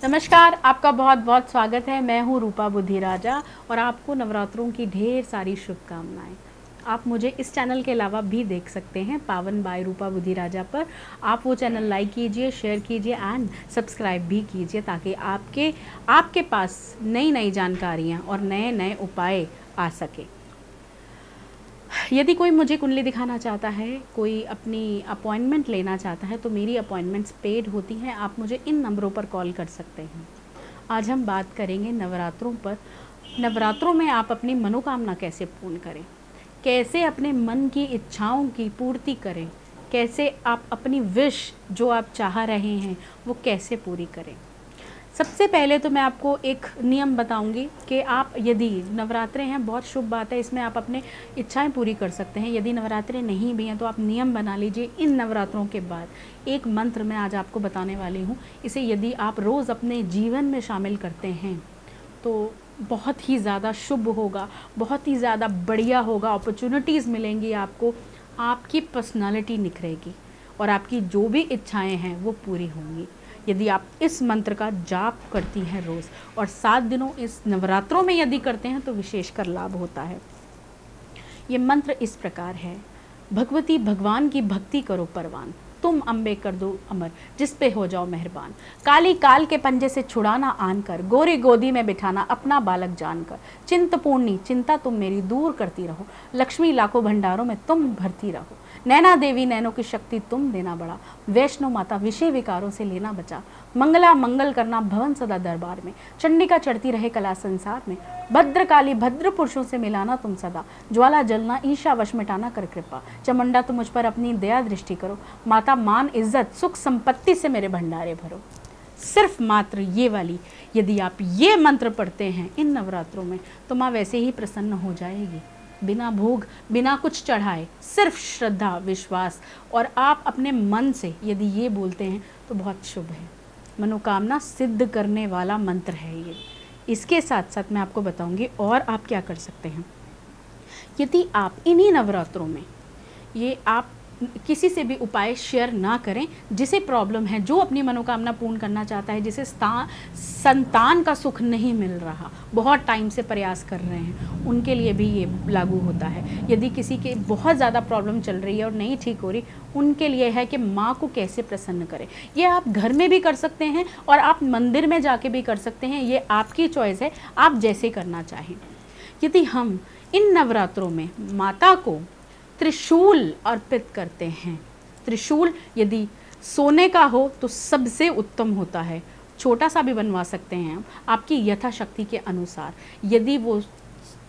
नमस्कार, आपका बहुत बहुत स्वागत है। मैं हूँ रूपा बुद्धिराजा और आपको नवरात्रों की ढेर सारी शुभकामनाएं। आप मुझे इस चैनल के अलावा भी देख सकते हैं पावन बाय रूपा बुद्धिराजा पर। आप वो चैनल लाइक कीजिए, शेयर कीजिए एंड सब्सक्राइब भी कीजिए ताकि आपके पास नई नई जानकारियाँ और नए नए उपाय आ सके। यदि कोई मुझे कुंडली दिखाना चाहता है, कोई अपनी अपॉइंटमेंट लेना चाहता है तो मेरी अपॉइंटमेंट्स पेड होती हैं। आप मुझे इन नंबरों पर कॉल कर सकते हैं। आज हम बात करेंगे नवरात्रों पर। नवरात्रों में आप अपनी मनोकामना कैसे पूर्ण करें, कैसे अपने मन की इच्छाओं की पूर्ति करें, कैसे आप अपनी विश जो आप चाह रहे हैं वो कैसे पूरी करें। सबसे पहले तो मैं आपको एक नियम बताऊंगी कि आप यदि नवरात्रे हैं, बहुत शुभ बात है, इसमें आप अपने इच्छाएं पूरी कर सकते हैं। यदि नवरात्रे नहीं भी हैं तो आप नियम बना लीजिए। इन नवरात्रों के बाद एक मंत्र मैं आज आपको बताने वाली हूँ। इसे यदि आप रोज़ अपने जीवन में शामिल करते हैं तो बहुत ही ज़्यादा शुभ होगा, बहुत ही ज़्यादा बढ़िया होगा। अपॉर्चुनिटीज़ मिलेंगी आपको, आपकी पर्सनालिटी निखरेगी और आपकी जो भी इच्छाएँ हैं वो पूरी होंगी यदि आप इस मंत्र का जाप करती हैं रोज़। और 7 दिनों इस नवरात्रों में यदि करते हैं तो विशेषकर लाभ होता है। ये मंत्र इस प्रकार है। भगवती भगवान की भक्ति करो परवान, तुम अम्बे कर दो अमर, जिस पे हो जाओ मेहरबान। काली काल के पंजे से छुड़ाना आन कर, गोरी गोदी में बिठाना अपना बालक जानकर। चिंतपूर्णी चिंता तुम मेरी दूर करती रहो, लक्ष्मी लाखों भंडारों में तुम भरती रहो। नैना देवी नैनों की शक्ति तुम देना बड़ा, वैष्णो माता विषय विकारों से लेना बचा। मंगला मंगल करना भवन सदा दरबार में, चंडिका चढ़ती रहे कला संसार में। भद्रकाली भद्र पुरुषों से मिलाना तुम सदा, ज्वाला जलना ईशा वश मिटाना कर कृपा। चमुंडा तुम मुझ पर अपनी दया दृष्टि करो, माता मान इज्जत सुख संपत्ति से मेरे भंडारे भरो। सिर्फ मात्र ये वाली यदि आप ये मंत्र पढ़ते हैं इन नवरात्रों में तो माँ वैसे ही प्रसन्न हो जाएगी। बिना भोग, बिना कुछ चढ़ाए, सिर्फ श्रद्धा विश्वास और आप अपने मन से यदि ये बोलते हैं तो बहुत शुभ है। मनोकामना सिद्ध करने वाला मंत्र है ये। इसके साथ साथ मैं आपको बताऊंगी और आप क्या कर सकते हैं। यदि आप इन्हीं नवरात्रों में ये आप किसी से भी उपाय शेयर ना करें, जिसे प्रॉब्लम है, जो अपनी मनोकामना पूर्ण करना चाहता है, जिसे संतान का सुख नहीं मिल रहा, बहुत टाइम से प्रयास कर रहे हैं, उनके लिए भी ये लागू होता है। यदि किसी के बहुत ज़्यादा प्रॉब्लम चल रही है और नहीं ठीक हो रही, उनके लिए है कि माँ को कैसे प्रसन्न करें। ये आप घर में भी कर सकते हैं और आप मंदिर में जाके भी कर सकते हैं। ये आपकी चॉइस है, आप जैसे करना चाहें। यदि हम इन नवरात्रों में माता को त्रिशूल अर्पित करते हैं, त्रिशूल यदि सोने का हो तो सबसे उत्तम होता है, छोटा सा भी बनवा सकते हैं आपकी यथाशक्ति के अनुसार। यदि वो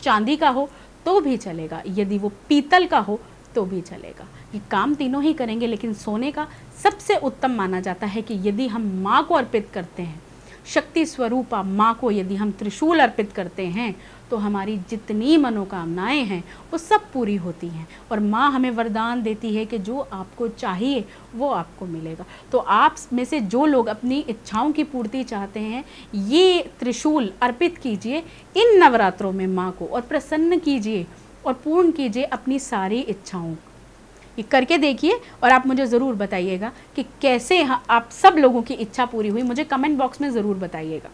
चांदी का हो तो भी चलेगा, यदि वो पीतल का हो तो भी चलेगा। ये काम तीनों ही करेंगे, लेकिन सोने का सबसे उत्तम माना जाता है कि यदि हम माँ को अर्पित करते हैं, शक्ति स्वरूपा माँ को यदि हम त्रिशूल अर्पित करते हैं तो हमारी जितनी मनोकामनाएं हैं वो सब पूरी होती हैं और माँ हमें वरदान देती है कि जो आपको चाहिए वो आपको मिलेगा। तो आप में से जो लोग अपनी इच्छाओं की पूर्ति चाहते हैं, ये त्रिशूल अर्पित कीजिए इन नवरात्रों में माँ को और प्रसन्न कीजिए और पूर्ण कीजिए अपनी सारी इच्छाओं। ये करके देखिए और आप मुझे ज़रूर बताइएगा कि कैसे आप सब लोगों की इच्छा पूरी हुई। मुझे कमेंट बॉक्स में ज़रूर बताइएगा।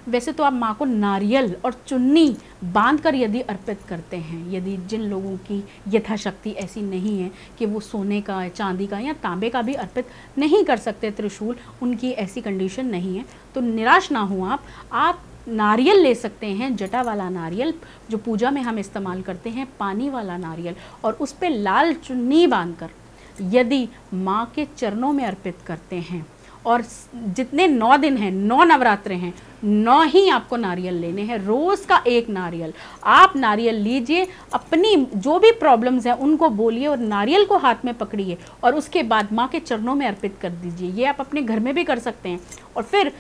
वैसे तो आप माँ को नारियल और चुन्नी बांधकर यदि अर्पित करते हैं, यदि जिन लोगों की यथाशक्ति ऐसी नहीं है कि वो सोने का, चांदी का या तांबे का भी अर्पित नहीं कर सकते त्रिशूल, उनकी ऐसी कंडीशन नहीं है, तो निराश ना हो आप नारियल ले सकते हैं, जटा वाला नारियल जो पूजा में हम इस्तेमाल करते हैं, पानी वाला नारियल, और उस पर लाल चुन्नी बांधकर यदि माँ के चरणों में अर्पित करते हैं और जितने 9 दिन हैं, 9 नवरात्रे हैं, 9 ही आपको नारियल लेने हैं, रोज़ का एक नारियल। आप नारियल लीजिए, अपनी जो भी प्रॉब्लम्स हैं उनको बोलिए और नारियल को हाथ में पकड़िए और उसके बाद माँ के चरणों में अर्पित कर दीजिए। ये आप अपने घर में भी कर सकते हैं और फिर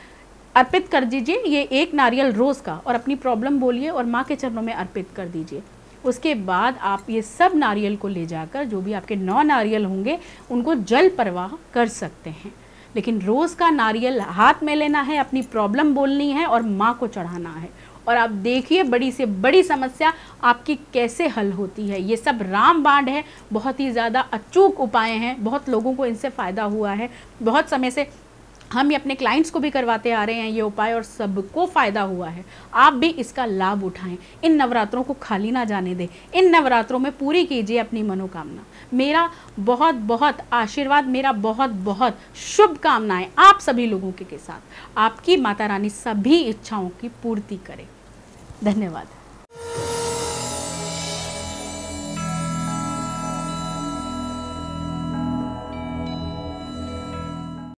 अर्पित कर दीजिए ये एक नारियल रोज़ का और अपनी प्रॉब्लम बोलिए और माँ के चरणों में अर्पित कर दीजिए। उसके बाद आप ये सब नारियल को ले जाकर, जो भी आपके 9 नारियल होंगे, उनको जल प्रवाह कर सकते हैं। लेकिन रोज़ का नारियल हाथ में लेना है, अपनी प्रॉब्लम बोलनी है और माँ को चढ़ाना है और आप देखिए बड़ी से बड़ी समस्या आपकी कैसे हल होती है। ये सब रामबाण है, बहुत ही ज़्यादा अचूक उपाय हैं, बहुत लोगों को इनसे फ़ायदा हुआ है। बहुत समय से हम ये अपने क्लाइंट्स को भी करवाते आ रहे हैं ये उपाय, और सबको फ़ायदा हुआ है। आप भी इसका लाभ उठाएं, इन नवरात्रों को खाली ना जाने दें, इन नवरात्रों में पूरी कीजिए अपनी मनोकामना। मेरा बहुत बहुत आशीर्वाद, मेरा बहुत बहुत शुभकामनाएं आप सभी लोगों के साथ। आपकी माता रानी सभी इच्छाओं की पूर्ति करे। धन्यवाद।